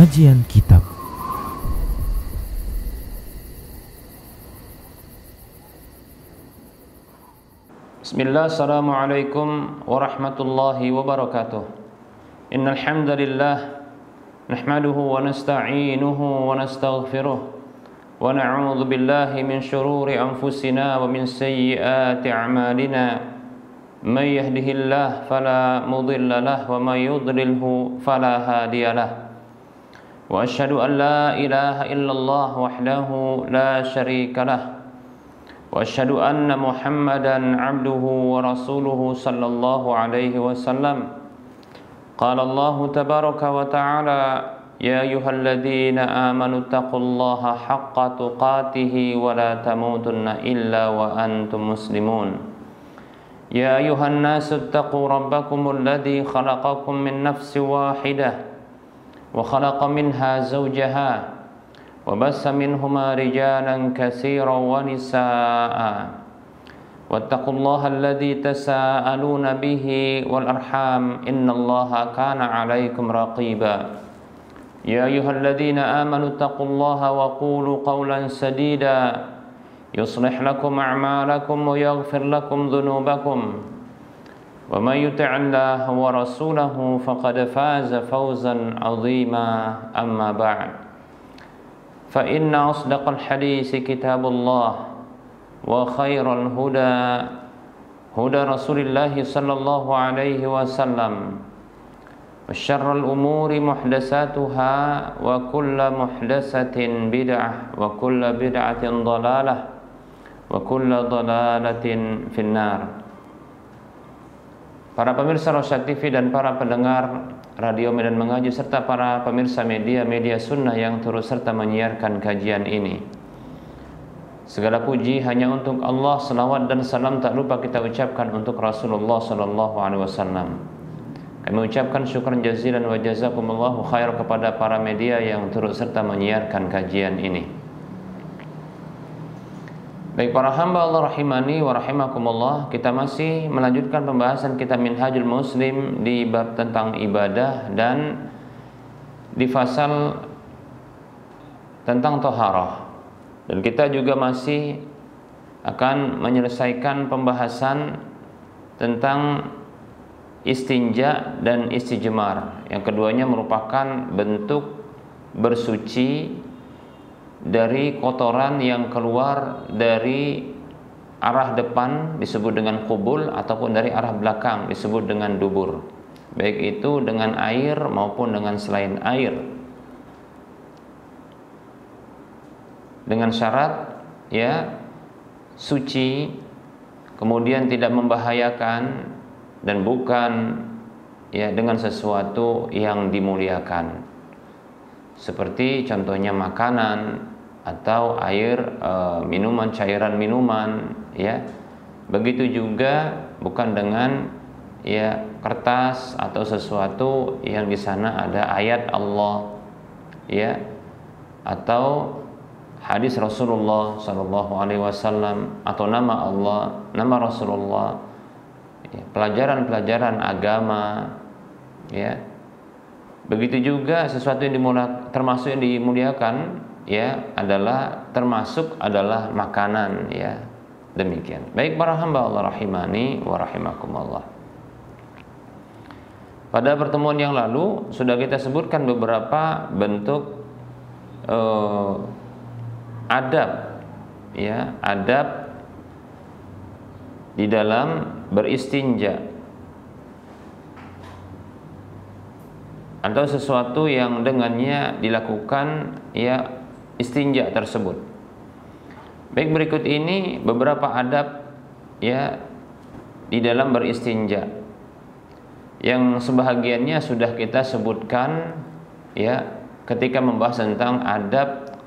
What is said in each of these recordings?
Kajian Kitab. Bismillah, assalamualaikum warahmatullahi wabarakatuh. Innal hamdalillah nahmaduhu wa nasta'inuhu wa nastaghfiruh wa na'udzu billahi min shururi anfusina wa min sayyiati a'malina. May yahdihillahu fala mudilla lahu wa may yudlilhu fala hadiyalah. Wa asyhadu an la ilaha illallah wahdahu la syarika lah. Wa asyhadu anna Muhammadan abduhu wa rasuluhu sallallahu alaihi wasallam. Qala Allah tabaraka wa ta'ala, ya ayyuhalladzina amanu taqullaha haqqa tuqatih wa la tamutunna illa wa antum muslimun. Ya ayyuhan nasu taqu rabbakumul ladzi khalaqakum min nafsin wahidah wa khalaqa minha zawjaha wa bassa minhuma rijalan katsiran wa nisaa'a wattaqullaha alladzi tasaaluna bihi wal arham innallaha kana 'alaikum raqiba. Ya ayyuhalladzina amanu taqullaha wa qulu qawlan sadida yuslih lakum a'malakum wa yaghfir lakum dhunubakum wa may yuti'illaha wa rasulahu faqad faza fawzan 'azima. Amma ba'd. Fa inna asdaqal hadisi kitabullah wa khairal huda huda Rasulillah sallallahu alaihi wasallam wa syarrul umuri muhdatsatuha wa kullu muhdatsatin bid'ah wa kullu bid'atin dhalalah wa kullu dhalalatin finnar. Para pemirsa Rosyad TV dan para pendengar Radio Medan Mengaji serta para pemirsa media sunnah yang turut serta menyiarkan kajian ini, segala puji hanya untuk Allah. Selawat dan salam tak lupa kita ucapkan untuk Rasulullah sallallahu alaihi wasallam. Kami ucapkan syukran jazilan wa jazakumullahu khair kepada para media yang turut serta menyiarkan kajian ini. Baik para hamba Allah rahimani wa rahimakumullah, kita masih melanjutkan pembahasan kitab Minhajul Muslim di bab tentang ibadah dan di fasal tentang taharah. Dan kita juga masih akan menyelesaikan pembahasan tentang istinja dan istijmar. Yang keduanya merupakan bentuk bersuci dari kotoran yang keluar dari arah depan disebut dengan qubul, ataupun dari arah belakang disebut dengan dubur, baik itu dengan air maupun dengan selain air, dengan syarat ya suci, kemudian tidak membahayakan, dan bukan ya dengan sesuatu yang dimuliakan, seperti contohnya makanan atau air, minuman, cairan minuman, ya. Begitu juga bukan dengan ya kertas atau sesuatu yang di sana ada ayat Allah, ya, atau hadis Rasulullah sallallahu alaihi wasallam, atau nama Allah, nama Rasulullah, ya, pelajaran-pelajaran agama, ya. Begitu juga sesuatu yang termasuk yang dimuliakan ya adalah termasuk adalah makanan, ya. Demikian. Baik para hamba Allah rahimani wa rahimakumullah. Pada pertemuan yang lalu sudah kita sebutkan beberapa bentuk adab, ya, adab di dalam beristinja, atau sesuatu yang dengannya dilakukan ya istinja tersebut. Baik, berikut ini beberapa adab ya di dalam beristinja yang sebahagiannya sudah kita sebutkan ya ketika membahas tentang adab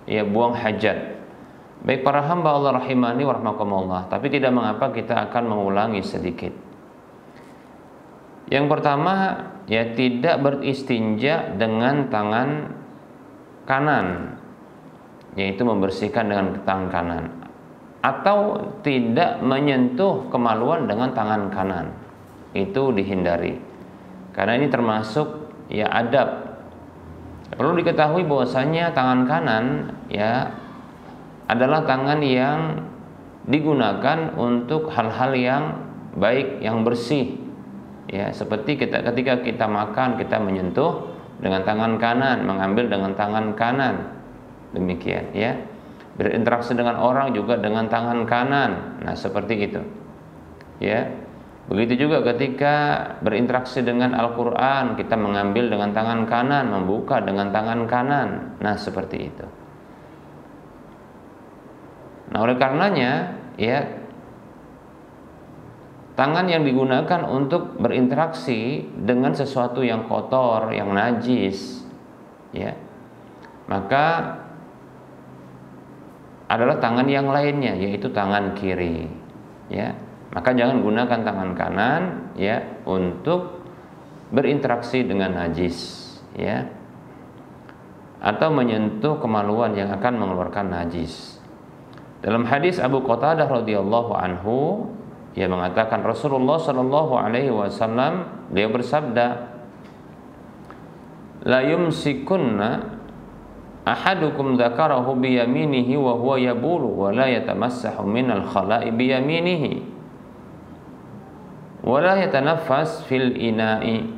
ya buang hajat. Baik para hamba Allah rahimani wa rahmakumullah, tapi tidak mengapa kita akan mengulangi sedikit. Yang pertama ya tidak beristinja dengan tangan kanan, yaitu membersihkan dengan tangan kanan, atau tidak menyentuh kemaluan dengan tangan kanan. Itu dihindari, karena ini termasuk ya adab Perlu diketahui bahwasanya tangan kanan ya adalah tangan yang digunakan untuk hal-hal yang baik, yang bersih. Ya, seperti ketika kita makan, kita menyentuh dengan tangan kanan, mengambil dengan tangan kanan. Demikian ya. Berinteraksi dengan orang juga dengan tangan kanan. Nah, seperti itu. Ya. Begitu juga ketika berinteraksi dengan Al-Qur'an, kita mengambil dengan tangan kanan, membuka dengan tangan kanan. Nah, seperti itu. Nah, oleh karenanya, ya, tangan yang digunakan untuk berinteraksi dengan sesuatu yang kotor, yang najis, ya, maka adalah tangan yang lainnya, yaitu tangan kiri, ya. Maka jangan gunakan tangan kanan ya untuk berinteraksi dengan najis ya, atau menyentuh kemaluan yang akan mengeluarkan najis. Dalam hadis Abu Qatadah radhiyallahu anhu, ia mengatakan Rasulullah sallallahu alaihi wasallam beliau bersabda, la yumsikunna ahadukum dzakarahu bi yaminihi wa huwa yabulu wa la yatamassahu minal khala'i bi yaminihi wala yatanaffas fil ina'i.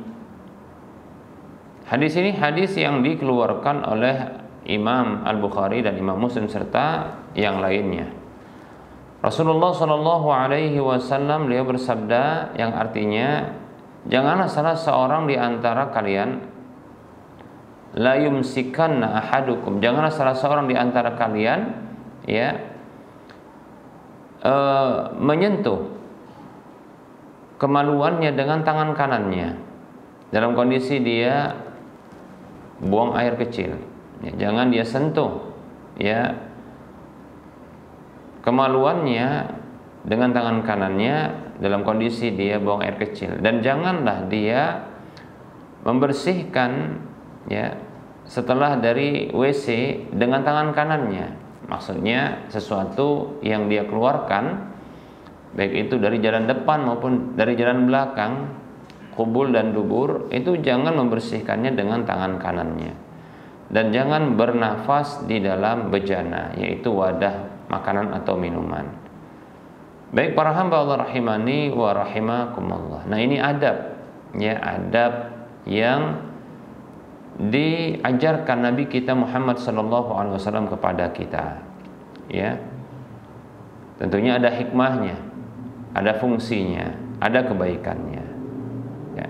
Hadis ini hadis yang dikeluarkan oleh Imam Al-Bukhari dan Imam Muslim serta yang lainnya. Rasulullah Shallallahu alaihi wasallam beliau bersabda yang artinya, janganlah salah seorang di antara kalian la yumsikanna ahadukum, janganlah salah seorang di antara kalian ya menyentuh kemaluannya dengan tangan kanannya dalam kondisi dia buang air kecil. Ya, jangan dia sentuh ya kemaluannya dengan tangan kanannya dalam kondisi dia buang air kecil, dan janganlah dia membersihkan ya setelah dari WC dengan tangan kanannya. Maksudnya sesuatu yang dia keluarkan baik itu dari jalan depan maupun dari jalan belakang, kubul dan dubur, itu jangan membersihkannya dengan tangan kanannya. Dan jangan bernafas di dalam bejana, yaitu wadah makanan atau minuman. Baik para hamba Allah rahimani wa rahimakumullah. Nah, ini adab ya, adab yang diajarkan Nabi kita Muhammad sallallahu alaihi wasallam kepada kita. Ya. Tentunya ada hikmahnya, ada fungsinya, ada kebaikannya ya.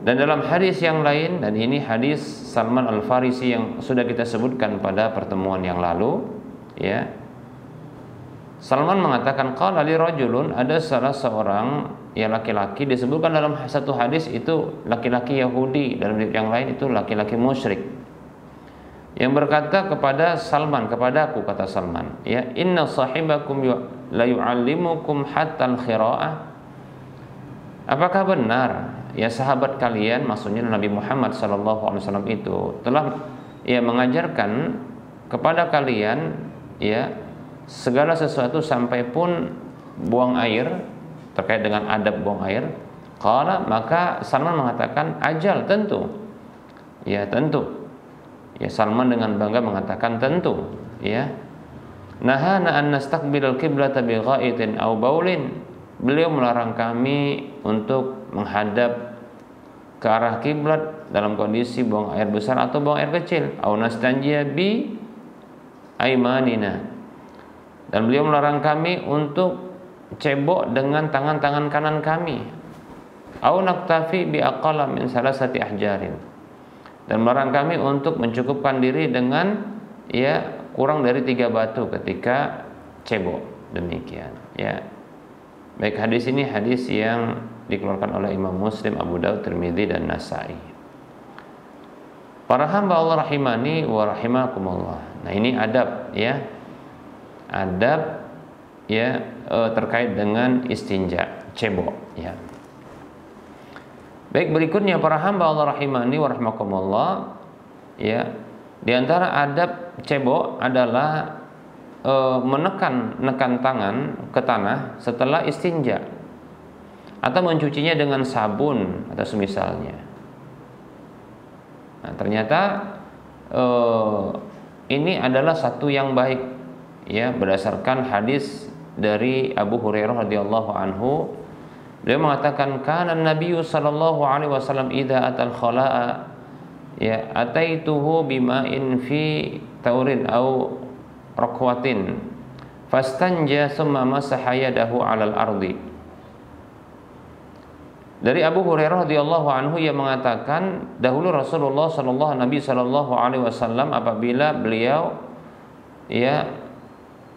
Dan dalam hadis yang lain, dan ini hadis Salman Al-Farisi yang sudah kita sebutkan pada pertemuan yang lalu ya, Salman mengatakan qala li rajulun, ada salah seorang yang laki-laki, disebutkan dalam satu hadis itu laki-laki Yahudi, dalam yang lain itu laki-laki musyrik, yang berkata kepada Salman, kepadaku kata Salman ya, inna sahibakum la yu'allimukum hatta al-khira'ah, apakah benar ya sahabat kalian, maksudnya Nabi Muhammad sallallahu alaihi wasallam itu telah ya mengajarkan kepada kalian ya segala sesuatu sampai pun buang air, terkait dengan adab buang air. Qala, maka Salman mengatakan ajal, tentu ya, tentu ya. Salman dengan bangga mengatakan tentu ya. Nahana an nastaqbilal qiblata bi ghaitin aw baulin, beliau melarang kami untuk menghadap ke arah kiblat dalam kondisi buang air besar atau buang air kecil. Aw nastanjiya bi aimanina, dan beliau melarang kami untuk cebok dengan tangan-tangan kanan kami. Aw naktafi bi aqalla min salasati ahjarin, dan melarang kami untuk mencukupkan diri dengan ya kurang dari 3 batu ketika cebok. Demikian ya. Baik, hadis ini hadis yang dikeluarkan oleh Imam Muslim, Abu Daud, Tirmidzi dan Nasai. Para hamba Allah rahimani wa rahimakumullah. Nah, ini adab ya. Adab ya terkait dengan istinja, cebok ya. Baik, berikutnya para hamba Allah rahimani wa rahimakumullah ya. Di antara adab cebok adalah menekan tangan ke tanah setelah istinja, atau mencucinya dengan sabun atau semisalnya Nah, ternyata ini adalah satu yang baik, ya, berdasarkan hadis dari Abu Hurairah radhiyallahu anhu. Beliau mengatakan, kana Nabiyyu sallallahu alaihi wasallam idza atal khala'a ya ataituhu bima'in fi taurin au raqwatin fastanja summa masaha yadahu 'alal ardi. Dari Abu Hurairah radhiyallahu anhu yang mengatakan, dahulu Rasulullah sallallahu alaihi wasallam apabila beliau ya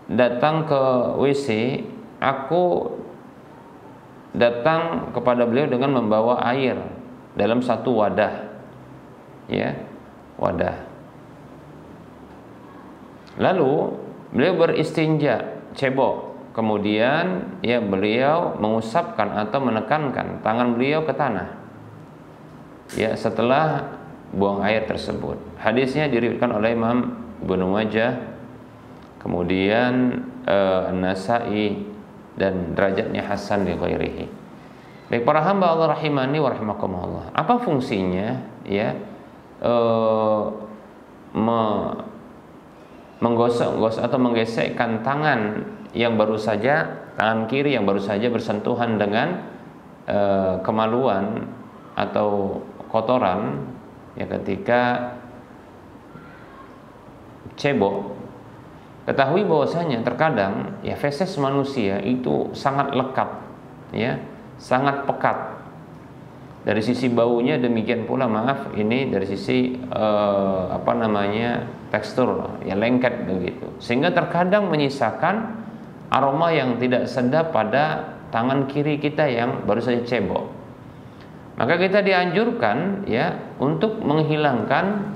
datang ke WC, aku datang kepada beliau dengan membawa air dalam satu wadah, ya, wadah. Lalu beliau beristinja, cebok. Kemudian ya beliau mengusapkan atau menekankan tangan beliau ke tanah, ya, setelah buang air tersebut. Hadisnya diriwayatkan oleh Imam Ibnu Majah, kemudian An-Nasa'i, dan derajatnya hasan li ghairihi. Baik para hamba Allah rahimani wa rahimakumullah. Apa fungsinya ya menggosok atau menggesekkan tangan yang baru saja, tangan kiri yang baru saja bersentuhan dengan kemaluan atau kotoran ya ketika cebok? Ketahui bahwasanya terkadang ya feses manusia itu sangat lekat, ya, sangat pekat. Dari sisi baunya demikian pula, maaf, ini dari sisi tekstur ya lengket begitu, sehingga terkadang menyisakan aroma yang tidak sedap pada tangan kiri kita yang baru saja cebok. Maka kita dianjurkan ya untuk menghilangkan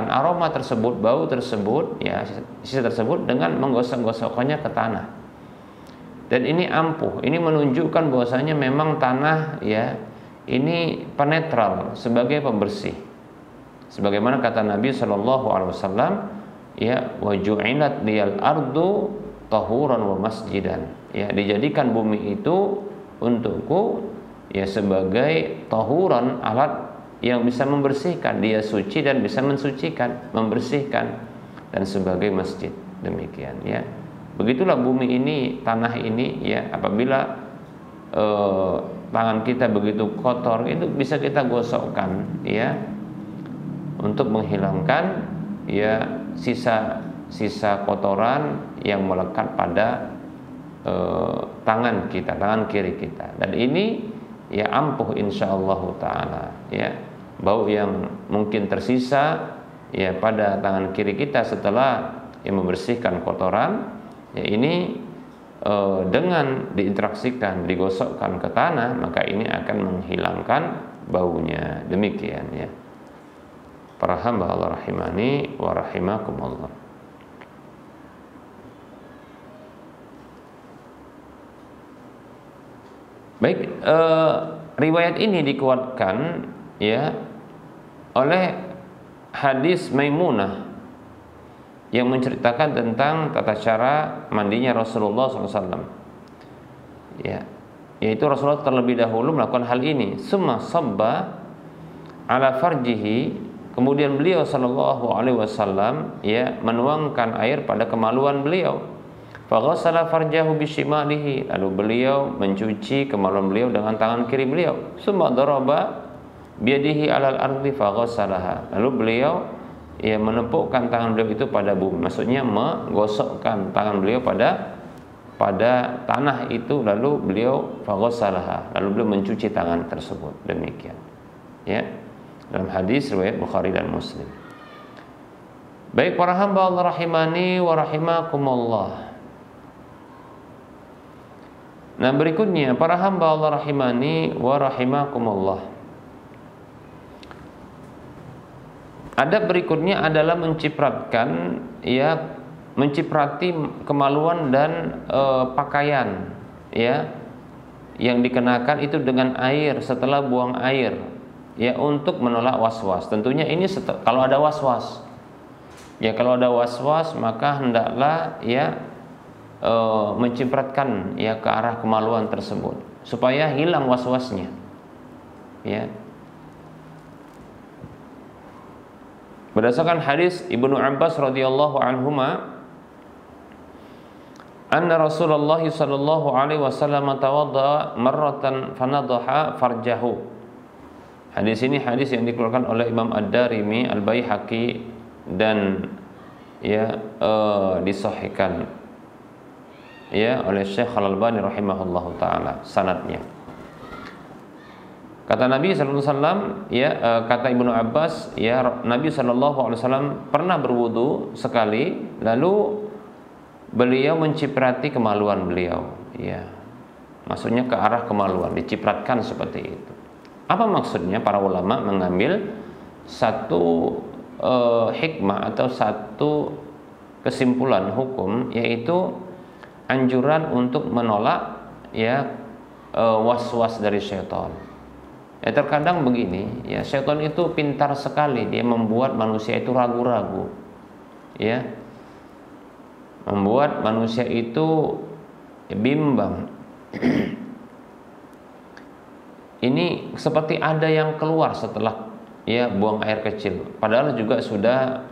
aroma tersebut, bau tersebut, ya, sisa tersebut dengan menggosok-gosokkannya ke tanah. Dan ini ampuh, ini menunjukkan bahwasanya memang tanah ya ini penetral sebagai pembersih. Sebagaimana kata Nabi Shallallahu Alaihi Wasallam, ya, wa ju'ilat liyal ardu tahuran wa masjidan. Ya, dijadikan bumi itu untukku ya sebagai tahuran, alat yang bisa membersihkan, dia suci dan bisa mensucikan, membersihkan, dan sebagai masjid. Demikian ya. Begitulah bumi ini, tanah ini ya, apabila tangan kita begitu kotor, itu bisa kita gosokkan ya untuk menghilangkan ya sisa kotoran yang melekat pada tangan kita, tangan kiri kita. Dan ini ya ampuh insyaallah taala ya. Bau yang mungkin tersisa ya pada tangan kiri kita setelah yang membersihkan kotoran ya, ini dengan diinteraksikan, digosokkan ke tanah, maka ini akan menghilangkan baunya. Demikian ya para hamba Allah rahimani wa rahimakumullah. Baik, riwayat ini dikuatkan ya oleh hadis Maimunah yang menceritakan tentang tata cara mandinya Rasulullah SAW. Ya, yaitu Rasulullah terlebih dahulu melakukan hal ini. Summa sabba ala farjihi, kemudian beliau Sallallahu Alaihi Wasallam ya menuangkan air pada kemaluan beliau. Faghassala farjahu bishimalihi, lalu beliau mencuci kemaluan beliau dengan tangan kiri beliau. Summa daraba biyadihi alal ardi faghassalaha, lalu beliau ya menepukkan tangan beliau itu pada bumi, maksudnya menggosokkan tangan beliau pada tanah itu, lalu beliau faghassalaha, lalu beliau mencuci tangan tersebut. Demikian ya dalam hadis riwayat Bukhari dan Muslim. Baik para hamba Allah rahimani wa rahimakumullah. Nah, berikutnya para hamba Allah rahimani wa rahimakumullah, adab berikutnya adalah menciprati kemaluan dan pakaian ya yang dikenakan itu dengan air setelah buang air ya untuk menolak was-was. Tentunya ini kalau ada was-was. Ya, kalau ada was-was maka hendaklah ya mencipratkan ya ke arah kemaluan tersebut supaya hilang was-wasnya. Ya. Berdasarkan hadis Ibnu Abbas radhiyallahu anhuma, anna Rasulullah sallallahu alaihi wasallam tawadda marratan fanadhaha farjahu. Hadis ini hadis yang dikeluarkan oleh Imam Ad-Darimi, Al-Baihaqi dan disahihkan oleh Syekh Al-Albani rahimahullahu taala sanadnya. Kata Nabi sallallahu alaihi wasallam, kata Ibnu Abbas, Nabi sallallahu alaihi wasallam pernah berwudu sekali, lalu beliau menciprati kemaluan beliau, maksudnya ke arah kemaluan, dicipratkan seperti itu. Apa maksudnya? Para ulama mengambil satu hikmah atau satu kesimpulan hukum, yaitu anjuran untuk menolak was-was dari syaitan. Terkadang begini, syaitan itu pintar sekali, dia membuat manusia itu ragu-ragu, membuat manusia itu bimbang. Ini seperti ada yang keluar setelah buang air kecil, padahal juga sudah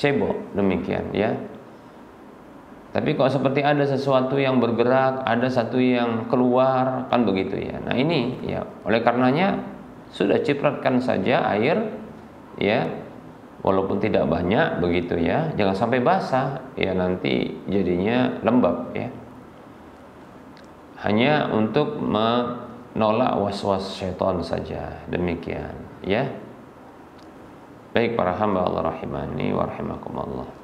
cebok, demikian Tapi kok seperti ada sesuatu yang bergerak, ada satu yang keluar, kan begitu Nah ini oleh karenanya sudah cipratkan saja air, walaupun tidak banyak begitu jangan sampai basah, nanti jadinya lembab Hanya untuk menolak was-was syaitan saja, demikian Baik para hamba Allah rahimani wa rahimakumullah.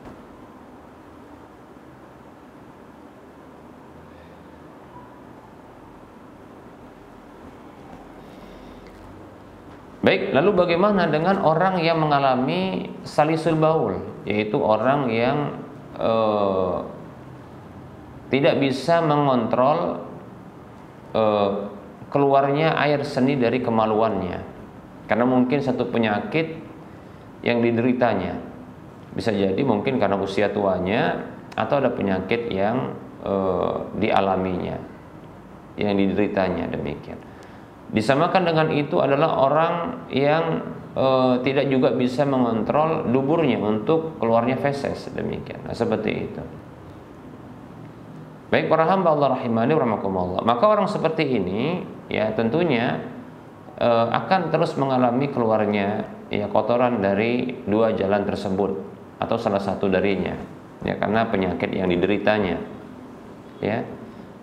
Baik, lalu bagaimana dengan orang yang mengalami salisul baul, yaitu orang yang tidak bisa mengontrol keluarnya air seni dari kemaluannya, karena mungkin satu penyakit yang dideritanya. Bisa jadi mungkin karena usia tuanya, atau ada penyakit yang dialaminya, yang dideritanya, demikian. Disamakan dengan itu adalah orang yang tidak juga bisa mengontrol duburnya untuk keluarnya feses, demikian. Seperti itu. Baik para hamba Allah rahimani wa rahimakumullah. Maka orang seperti ini tentunya akan terus mengalami keluarnya kotoran dari dua jalan tersebut atau salah satu darinya, karena penyakit yang dideritanya.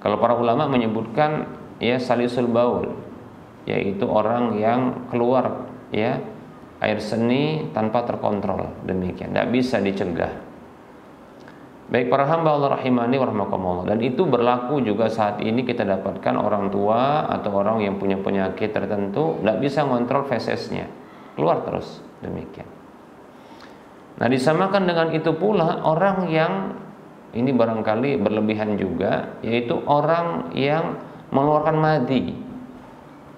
Kalau para ulama menyebutkan salisul baul, yaitu orang yang keluar air seni tanpa terkontrol, demikian, tidak bisa dicegah. Baik para hamba Allah rahimani wa rahimakumullah, dan itu berlaku juga saat ini kita dapatkan orang tua atau orang yang punya penyakit tertentu tidak bisa mengontrol fesesnya, keluar terus, demikian. Nah disamakan dengan itu pula orang yang ini barangkali berlebihan juga, yaitu orang yang mengeluarkan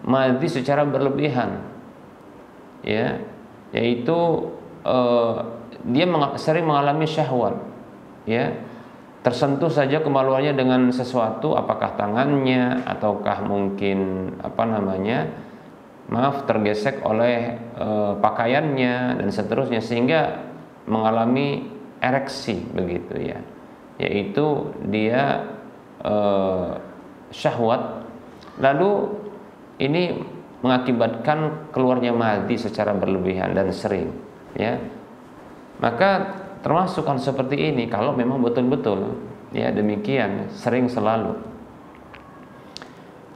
madhi secara berlebihan, yaitu dia sering mengalami syahwat, tersentuh saja kemaluannya dengan sesuatu, apakah tangannya ataukah mungkin tergesek oleh pakaiannya dan seterusnya, sehingga mengalami ereksi begitu yaitu dia syahwat, lalu ini mengakibatkan keluarnya madhi secara berlebihan dan sering maka termasukkan seperti ini kalau memang betul-betul demikian, sering selalu.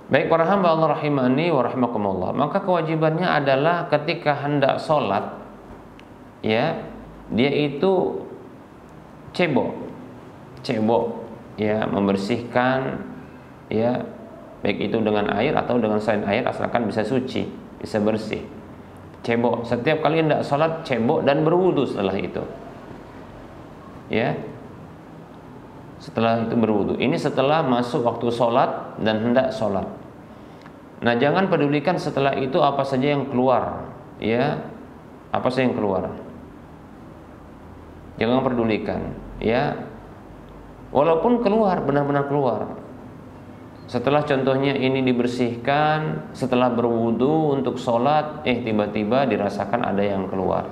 Baik para hamba Allah rahimani wa rahimakumullah, maka kewajibannya adalah ketika hendak sholat dia itu cebok membersihkan baik itu dengan air atau dengan selain air, asalkan bisa suci, bisa bersih. Cebok setiap kali hendak sholat, cebok dan berwudu setelah itu. Setelah itu berwudu. Ini setelah masuk waktu sholat dan hendak sholat. Nah jangan pedulikan setelah itu apa saja yang keluar, apa saja yang keluar. Jangan pedulikan, walaupun keluar, benar-benar keluar. setelah contohnya ini dibersihkan, setelah berwudu untuk sholat, tiba-tiba dirasakan ada yang keluar.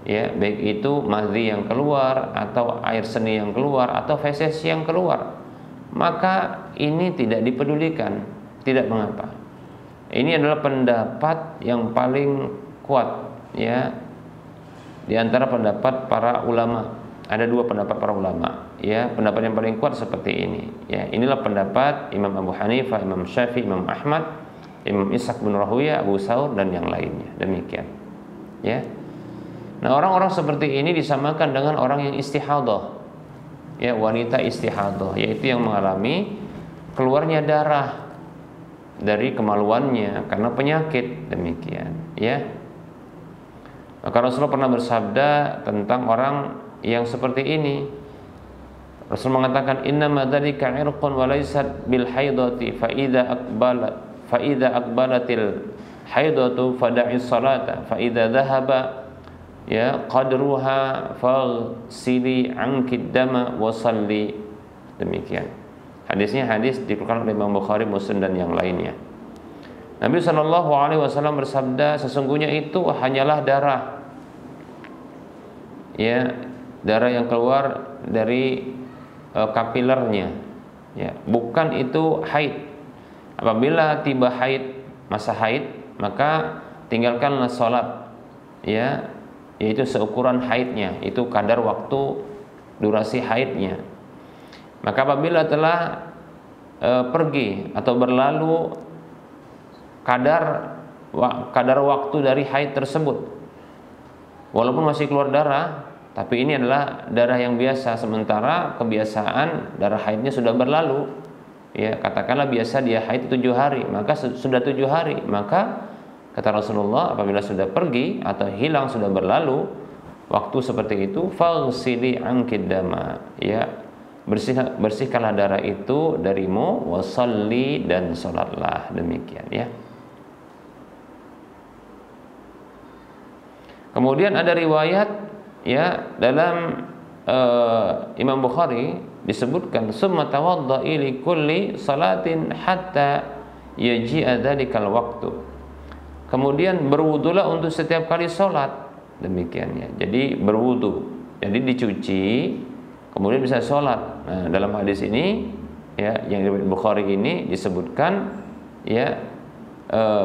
Ya, baik itu madhi yang keluar, atau air seni yang keluar, atau feses yang keluar, maka ini tidak dipedulikan, tidak mengapa. Ini adalah pendapat yang paling kuat, ya, di antara pendapat para ulama. Ada dua pendapat para ulama, ya. Pendapat yang paling kuat seperti ini, ya. Inilah pendapat Imam Abu Hanifah, Imam Syafi'i, Imam Ahmad, Imam Ishaq bin Rahuyah, Abu Saur, dan yang lainnya. Demikian, ya. Nah, orang-orang seperti ini disamakan dengan orang yang istihadah, ya, wanita istihadah, yaitu yang mengalami keluarnya darah dari kemaluannya karena penyakit. Demikian, ya. Maka Rasulullah pernah bersabda tentang orang yang seperti ini. Rasul mengatakan, innama dzalika irqun wa laysat bil haidati fa idza aqbalatil haidatu fada'i salata fa idza dhahaba ya qadruha faghsili anki dama wa salli. Demikian. Hadisnya hadis dikeluarkan oleh Imam Bukhari, Muslim, dan yang lainnya. Nabi SAW bersabda, sesungguhnya itu hanyalah darah, ya, darah yang keluar dari kapilernya, ya, bukan itu haid. Apabila tiba haid, masa haid, maka tinggalkanlah sholat, ya, yaitu seukuran haidnya, itu kadar waktu durasi haidnya. Maka apabila telah pergi atau berlalu kadar waktu dari haid tersebut, walaupun masih keluar darah, tapi ini adalah darah yang biasa, sementara kebiasaan darah haidnya sudah berlalu, ya, katakanlah biasa dia haid 7 hari, maka sudah 7 hari, maka kata Rasulullah, apabila sudah pergi atau hilang, sudah berlalu waktu seperti itu, faghsili ankid dama, ya, bersihkanlah darah itu darimu, wasalli, dan salatlah. Demikian, ya. Kemudian ada riwayat, ya, dalam Imam Bukhari disebutkan, summa tawadda'i li kulli salatin hatta yaji'a dzalikal waqtu. Kemudian berwudulah untuk setiap kali sholat. Demikian, ya. Jadi berwudu, jadi dicuci, kemudian bisa sholat. Nah, dalam hadis ini, ya, yang riwayat Bukhari ini disebutkan, ya,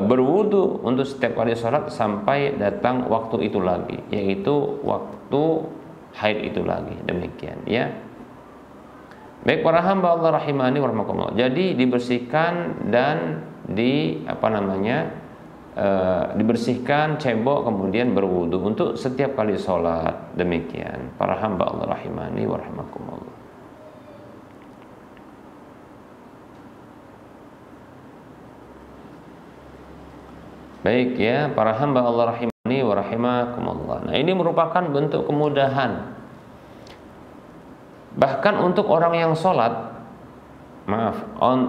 berwudu untuk setiap kali sholat sampai datang waktu itu lagi, yaitu waktu haid itu lagi. Demikian, ya. Baik para hamba Allah rahimani wa rahmakumullah. Jadi dibersihkan dan dibersihkan cebok, kemudian berwudu untuk setiap kali sholat. Demikian para hamba Allah rahimani wa rahmakumullah. Baik, ya, para hamba Allah rahimani wa rahimakumullah. Nah, ini merupakan bentuk kemudahan. Bahkan untuk orang yang sholat,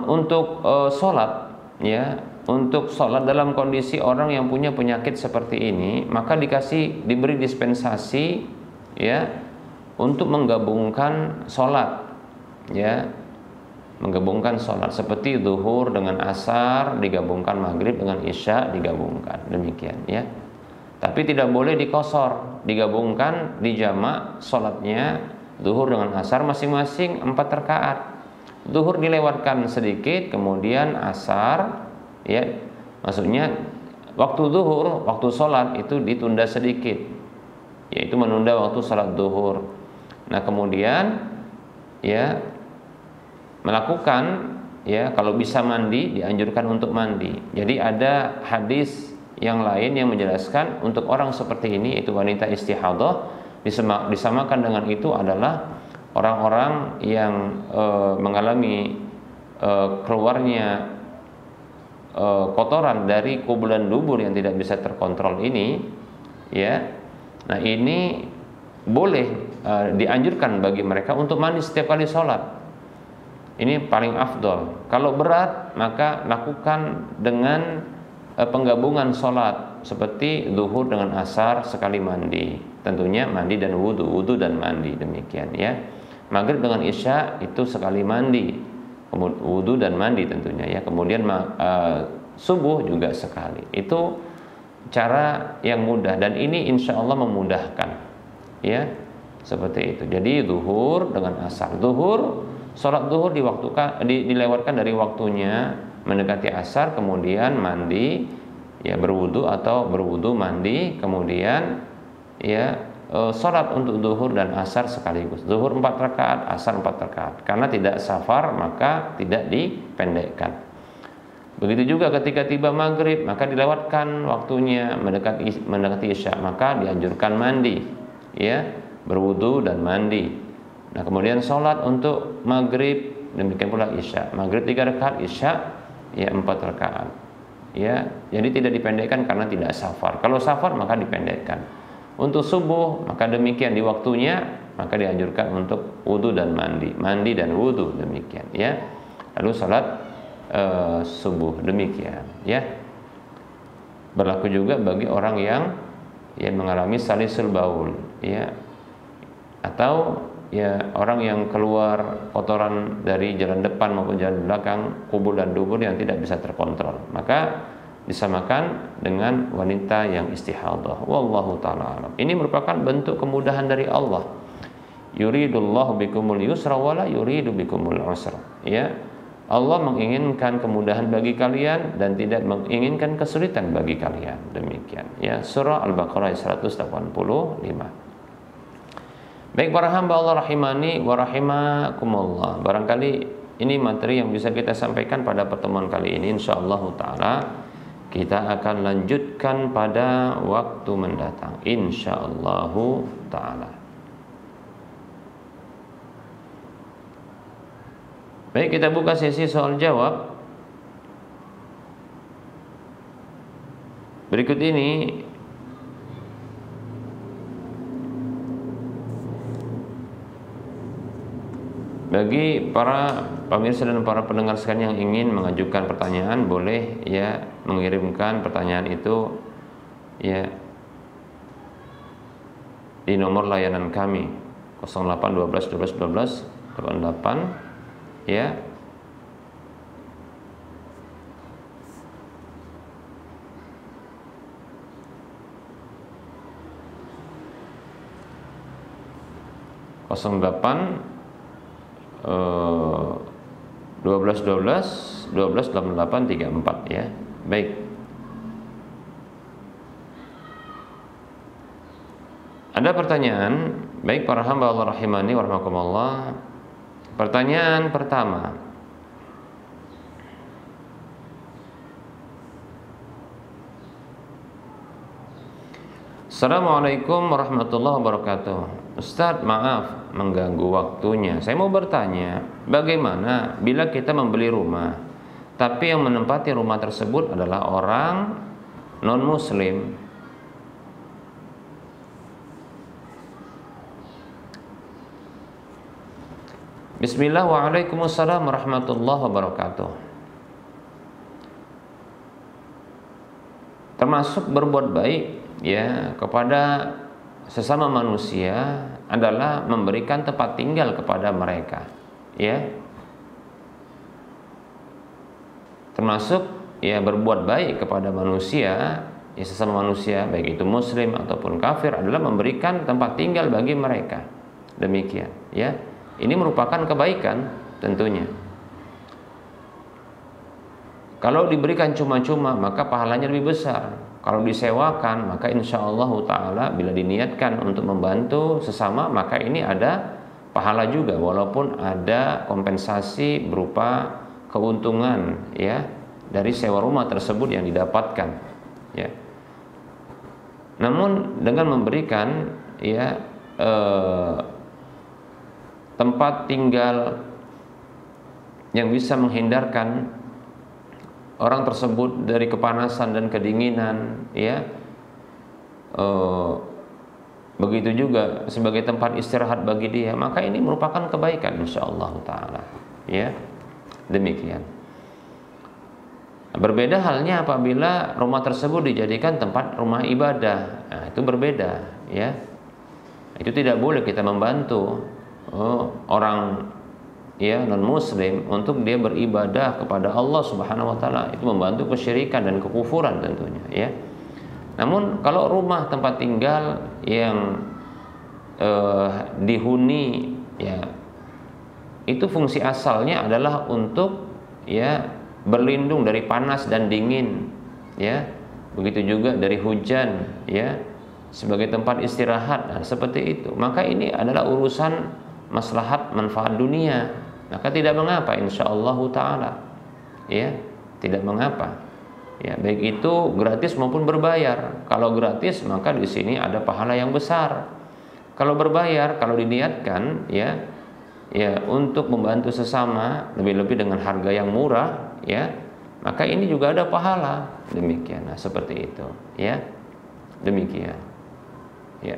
untuk sholat, ya, untuk sholat dalam kondisi orang yang punya penyakit seperti ini, maka diberi dispensasi, ya, untuk menggabungkan sholat, ya, menggabungkan sholat seperti zuhur dengan asar digabungkan, maghrib dengan isya digabungkan. Demikian, ya. Tapi tidak boleh dikosor, digabungkan, dijamak sholatnya zuhur dengan asar masing-masing 4 rakaat. Zuhur dilewatkan sedikit, kemudian asar, ya, maksudnya waktu zuhur, waktu sholat itu ditunda sedikit, yaitu menunda waktu sholat zuhur. Nah, kemudian, ya, melakukan, ya, kalau bisa mandi dianjurkan untuk mandi. Jadi ada hadis yang lain yang menjelaskan untuk orang seperti ini, itu wanita istihadah, disamakan dengan itu adalah orang-orang yang mengalami keluarnya kotoran dari kubulan dubur yang tidak bisa terkontrol ini, ya. Nah, ini boleh dianjurkan bagi mereka untuk mandi setiap kali sholat. Ini paling afdol. Kalau berat, maka lakukan dengan penggabungan sholat seperti zuhur dengan asar sekali mandi. Tentunya mandi dan wudu dan mandi. Demikian, ya. Maghrib dengan isya itu sekali mandi. wudu dan mandi tentunya ya. Kemudian subuh juga sekali. Itu cara yang mudah dan ini insya Allah memudahkan ya, seperti itu. Jadi zuhur dengan asar. Sholat zuhur dilewatkan dari waktunya mendekati asar, kemudian mandi ya, berwudu atau berwudu mandi, kemudian ya sholat untuk zuhur dan asar sekaligus. Zuhur 4 rakaat, asar 4 rakaat. Karena tidak safar maka tidak dipendekkan. Begitu juga ketika tiba maghrib maka dilewatkan waktunya mendekati isya, maka dianjurkan mandi ya, berwudu dan mandi. Nah kemudian sholat untuk maghrib, demikian pula isya. Maghrib 3 rakaat, isya ya 4 rakaat ya. Jadi tidak dipendekkan karena tidak safar. Kalau safar maka dipendekkan. Untuk subuh maka demikian di waktunya, maka dianjurkan untuk wudu dan mandi dan wudu demikian ya. Lalu salat subuh demikian ya. Berlaku juga bagi orang yang mengalami salisul baul ya, atau ya orang yang keluar kotoran dari jalan depan maupun jalan belakang, kubur dan dubur yang tidak bisa terkontrol, maka disamakan dengan wanita yang istihadhah. Wallahu ta'ala alam. Ini merupakan bentuk kemudahan dari Allah. Yuridullahu bikumul yusra wala yuridu bikumul usra. Ya. Allah menginginkan kemudahan bagi kalian dan tidak menginginkan kesulitan bagi kalian. Demikian. Ya, surah Al-Baqarah 185. Baik para hamba Allah rahimani wa rahimakumullah. Barangkali ini materi yang bisa kita sampaikan pada pertemuan kali ini, insyaallah taala. Kita akan lanjutkan pada waktu mendatang, insyaallah ta'ala. Baik, kita buka sesi soal jawab. Berikut ini bagi para pemirsa dan para pendengar sekalian yang ingin mengajukan pertanyaan, boleh ya mengirimkan pertanyaan itu ya di nomor layanan kami 08 12 12 12 88 ya. Kosong 8 12 12 12 88 34 ya. Baik. Ada pertanyaan, baik para hamba Allah rahimani wa rahimakumullah. Pertanyaan pertama. Assalamualaikum warahmatullahi wabarakatuh. Ustadz, maaf mengganggu waktunya. Saya mau bertanya, bagaimana bila kita membeli rumah, tapi yang menempati rumah tersebut adalah orang non-muslim? Bismillah, waalaikumsalam warahmatullahi wabarakatuh. Termasuk berbuat baik ya kepada sesama manusia adalah memberikan tempat tinggal kepada mereka ya. Termasuk ya berbuat baik kepada manusia ya, sesama manusia baik itu muslim ataupun kafir, adalah memberikan tempat tinggal bagi mereka. Demikian ya. Ini merupakan kebaikan tentunya. Kalau diberikan cuma-cuma maka pahalanya lebih besar. Kalau disewakan maka insya Allah ta'ala bila diniatkan untuk membantu sesama maka ini ada pahala juga, walaupun ada kompensasi berupa keuntungan ya dari sewa rumah tersebut yang didapatkan ya. Namun dengan memberikan ya tempat tinggal yang bisa menghindarkan orang tersebut dari kepanasan dan kedinginan ya, begitu juga sebagai tempat istirahat bagi dia, maka ini merupakan kebaikan insyaallah taala ya. Demikian. Berbeda halnya apabila rumah tersebut dijadikan tempat rumah ibadah. Nah, itu berbeda ya. Itu tidak boleh kita membantu orang ya non muslim untuk dia beribadah kepada Allah Subhanahu wa taala, itu membantu kesyirikan dan kekufuran tentunya, ya. Namun kalau rumah tempat tinggal yang dihuni, ya, itu fungsi asalnya adalah untuk, ya, berlindung dari panas dan dingin, ya. Begitu juga dari hujan, ya, sebagai tempat istirahat. Nah, seperti itu. Maka ini adalah urusan maslahat manfaat dunia. Maka tidak mengapa insyaallah taala, ya, tidak mengapa. Ya, baik itu gratis maupun berbayar. Kalau gratis maka di sini ada pahala yang besar. Kalau berbayar, kalau diniatkan, ya, untuk membantu sesama, lebih-lebih dengan harga yang murah, ya, maka ini juga ada pahala. Demikian. Nah, seperti itu, ya. Demikian. Ya.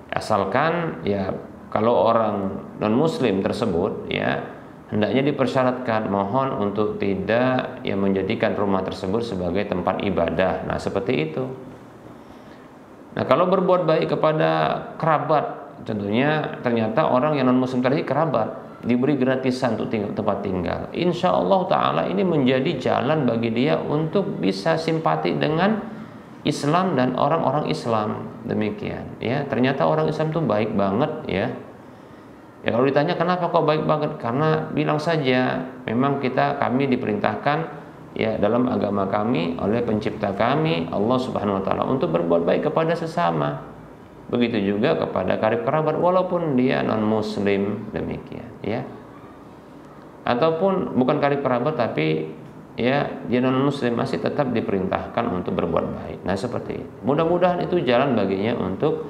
Asalkan, ya, kalau orang non muslim tersebut, ya, hendaknya dipersyaratkan, mohon untuk tidak, ya, menjadikan rumah tersebut sebagai tempat ibadah. Nah, seperti itu. Nah, kalau berbuat baik kepada kerabat, tentunya ternyata orang yang non muslim tadi kerabat, diberi gratisan untuk tempat tinggal, insya Allah taala ini menjadi jalan bagi dia untuk bisa simpati dengan Islam dan orang-orang Islam. Demikian, ya. Ternyata orang Islam itu baik banget, ya. Ya, kalau ditanya kenapa kok baik banget, karena bilang saja memang kami diperintahkan, ya, dalam agama kami oleh pencipta kami Allah Subhanahu wa taala untuk berbuat baik kepada sesama. Begitu juga kepada karib kerabat walaupun dia non muslim, demikian, ya. Ataupun bukan karib kerabat tapi, ya, dia non muslim, masih tetap diperintahkan untuk berbuat baik. Nah, seperti itu. Mudah-mudahan itu jalan baginya untuk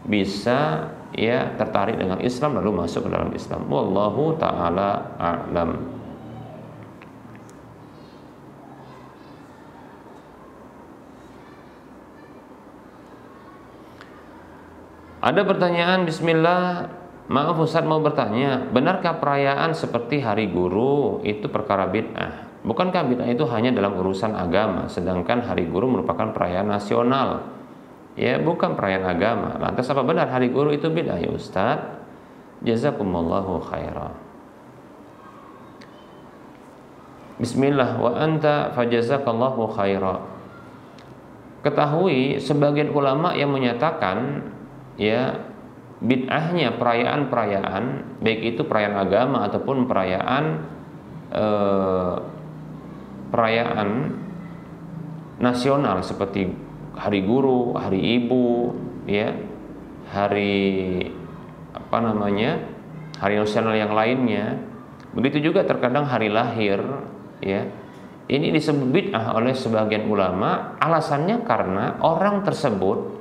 bisa, ya, tertarik dengan Islam lalu masuk ke dalam Islam. Wallahu taala a'lam. Ada pertanyaan, bismillah. Maaf Ustaz, mau bertanya, benarkah perayaan seperti Hari Guru itu perkara bid'ah? Bukankah bid'ah itu hanya dalam urusan agama, sedangkan Hari Guru merupakan perayaan nasional? Ya, bukan perayaan agama. Lantas apa benar Hari Guru itu bid'ah, ya Ustaz? Jazakumullahu khairan. Bismillah, wa anta fajazakallahu khairan. Ketahui sebagian ulama yang menyatakan, ya, bid'ahnya perayaan-perayaan, baik itu perayaan agama ataupun perayaan nasional seperti Hari Guru, Hari Ibu, ya, hari hari nasional yang lainnya. Begitu juga terkadang hari lahir, ya. Ini disebut bid'ah oleh sebagian ulama. Alasannya karena orang tersebut,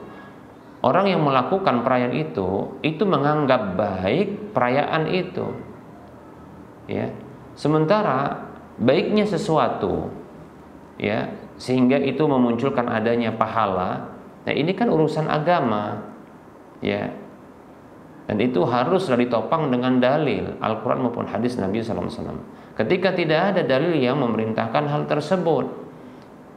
orang yang melakukan perayaan itu menganggap baik perayaan itu, ya. Sementara baiknya sesuatu, ya, sehingga itu memunculkan adanya pahala. Nah, ini kan urusan agama, ya. Dan itu haruslah ditopang dengan dalil Al-Quran maupun hadis Nabi SAW. Ketika tidak ada dalil yang memerintahkan hal tersebut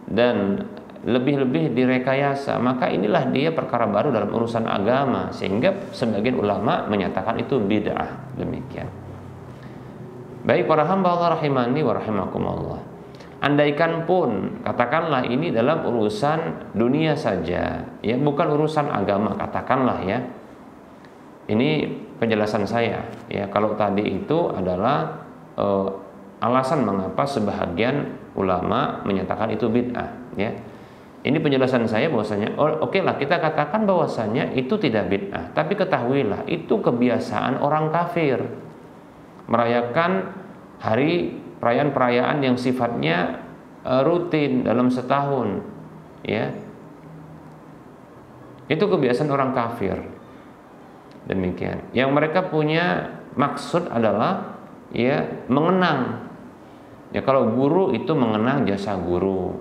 dan lebih-lebih direkayasa, maka inilah dia perkara baru dalam urusan agama, sehingga sebagian ulama menyatakan itu bid'ah. Demikian. Baik para hamba Allah rahimani wa rahimakumullah, andaikan pun katakanlah ini dalam urusan dunia saja, ya, bukan urusan agama, katakanlah, ya. Ini penjelasan saya, ya. Kalau tadi itu adalah alasan mengapa sebahagian ulama menyatakan itu bid'ah, ya. Ini penjelasan saya bahwasanya, oke lah, kita katakan bahwasanya itu tidak bid'ah, tapi ketahuilah itu kebiasaan orang kafir merayakan perayaan-perayaan yang sifatnya rutin dalam setahun, ya. Itu kebiasaan orang kafir. Demikian. Yang mereka punya maksud adalah, ya, mengenang. Ya, kalau guru itu mengenang jasa guru,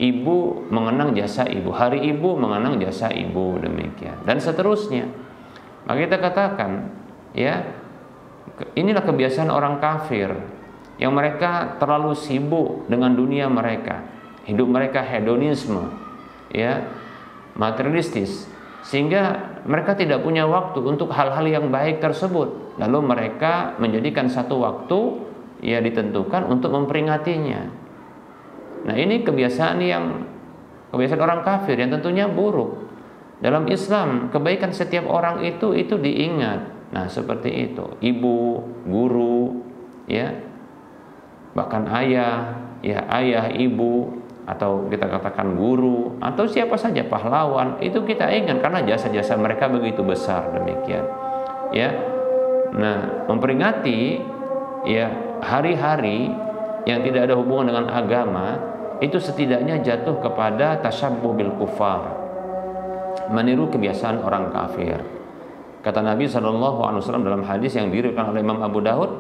ibu mengenang jasa ibu, hari ibu mengenang jasa ibu, demikian, dan seterusnya. Maka kita katakan, ya, inilah kebiasaan orang kafir yang mereka terlalu sibuk dengan dunia mereka, hidup mereka hedonisme, ya, materialistis, sehingga mereka tidak punya waktu untuk hal-hal yang baik tersebut. Lalu mereka menjadikan satu waktu ya ditentukan untuk memperingatinya. Nah, ini kebiasaan orang kafir yang tentunya buruk. Dalam Islam, kebaikan setiap orang itu diingat. Nah, seperti itu. Ibu, guru, ya, bahkan ayah, ibu, atau kita katakan guru, atau siapa saja pahlawan, itu kita ingat karena jasa-jasa mereka begitu besar demikian. Ya. Nah, memperingati ya hari-hari yang tidak ada hubungan dengan agama itu setidaknya jatuh kepada tasyabbuh bil kufar, meniru kebiasaan orang kafir. Kata Nabi SAW dalam hadis yang diriwayatkan oleh Imam Abu Daud,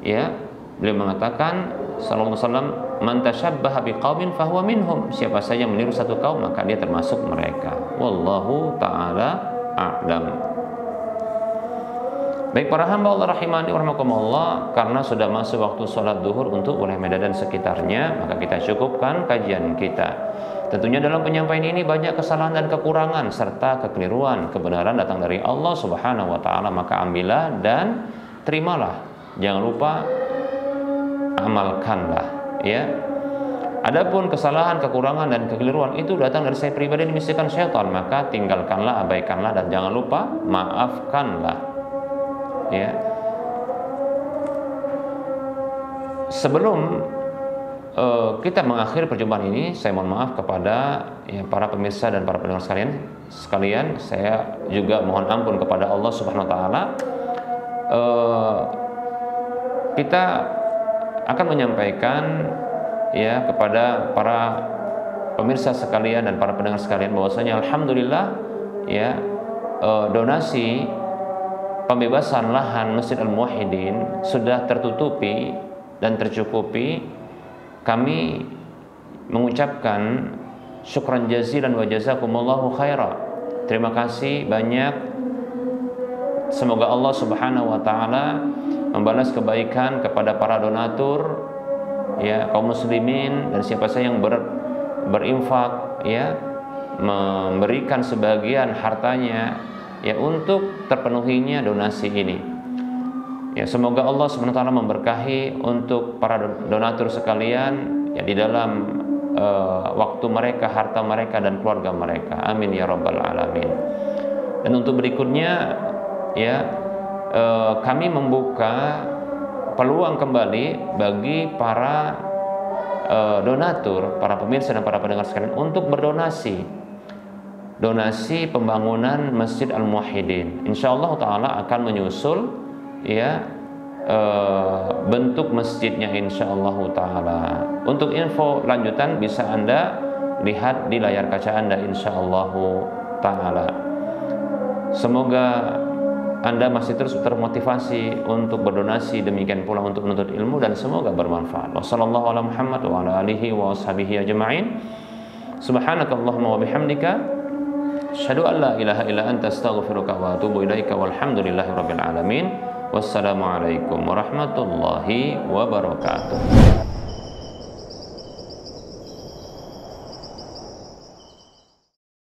ya, beliau mengatakan sallallahu alaihi wasallam, man tasyabbaha biqaumin fahuwa minhum, siapa saja yang meniru satu kaum maka dia termasuk mereka. Wallahu taala a'lam. Baik para hamba Allah rahimani wa rahimakumullah, karena sudah masuk waktu sholat duhur untuk wilayah Medan dan sekitarnya, maka kita cukupkan kajian kita. Tentunya dalam penyampaian ini banyak kesalahan dan kekurangan serta kekeliruan. Kebenaran datang dari Allah Subhanahu wa taala, maka ambillah dan terimalah. Jangan lupa amalkanlah, ya. Adapun kesalahan, kekurangan dan kekeliruan itu datang dari saya pribadi yang dibisikkan syaitan, maka tinggalkanlah, abaikanlah, dan jangan lupa maafkanlah, ya. Sebelum kita mengakhiri perjumpaan ini, saya mohon maaf kepada ya, para pemirsa dan para pendengar sekalian. Saya juga mohon ampun kepada Allah Subhanahu wa taala. Kita akan menyampaikan ya kepada para pemirsa sekalian dan para pendengar sekalian bahwasanya alhamdulillah ya donasi pembebasan lahan Masjid Al-Muwahhidin sudah tertutupi dan tercukupi. Kami mengucapkan syukran jazilan wa jazakumullahu khaira. Terima kasih banyak. Semoga Allah Subhanahu wa taala membalas kebaikan kepada para donatur, ya, kaum muslimin dan siapa saja yang berinfak, ya, memberikan sebagian hartanya ya untuk terpenuhinya donasi ini. Ya, semoga Allah SWT memberkahi untuk para donatur sekalian ya di dalam waktu mereka, harta mereka dan keluarga mereka. Amin ya rabbal alamin. Dan untuk berikutnya ya kami membuka peluang kembali bagi para donatur, para pemirsa dan para pendengar sekalian untuk berdonasi. Donasi pembangunan Masjid Al-Muwahhidin. Insyaallah taala akan menyusul ya bentuk masjidnya insyaallah taala. Untuk info lanjutan bisa Anda lihat di layar kaca Anda insyaallah taala. Semoga Anda masih terus termotivasi untuk berdonasi, demikian pula untuk menuntut ilmu, dan semoga bermanfaat. Wassallallahu ala Muhammad wa ala alihi wa washabihi ajma'in. Subhanakallahumma wa bihamdika asyhadu an la ilaha illa anta astaghfiruka wa atubu ilaika walhamdulillahi rabbil alamin. Wassalamualaikum warahmatullahi wabarakatuh.